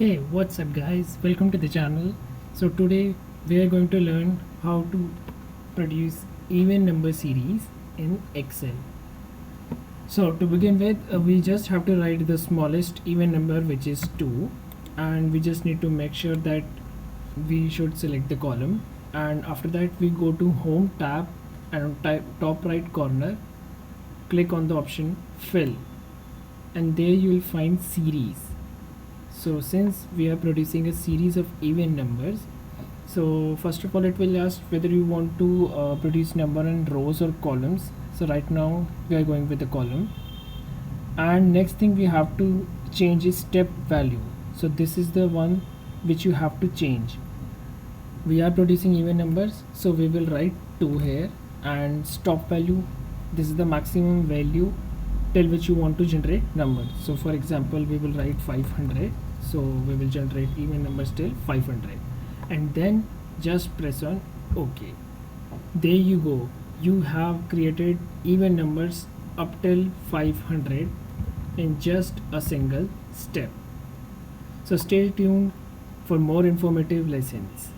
Hey, what's up guys? Welcome to the channel. So today we are going to learn how to produce even number series in Excel. So to begin with, we just have to write the smallest even number, which is 2, and we just need to make sure that we should select the column, and after that we go to Home tab, and on top right corner click on the option Fill, and there you will find Series. So since we are producing a series of even numbers, so first of all it will ask whether you want to produce number in rows or columns. So right now we are going with the column, and next thing we have to change is step value. So this is the one which you have to change. We are producing even numbers, so we will write 2 here, and stop value, this is the maximum value till which you want to generate numbers. So for example we will write 500, so we will generate even numbers till 500, and then just press on OK. There you go, you have created even numbers up till 500 in just a single step. So stay tuned for more informative lessons.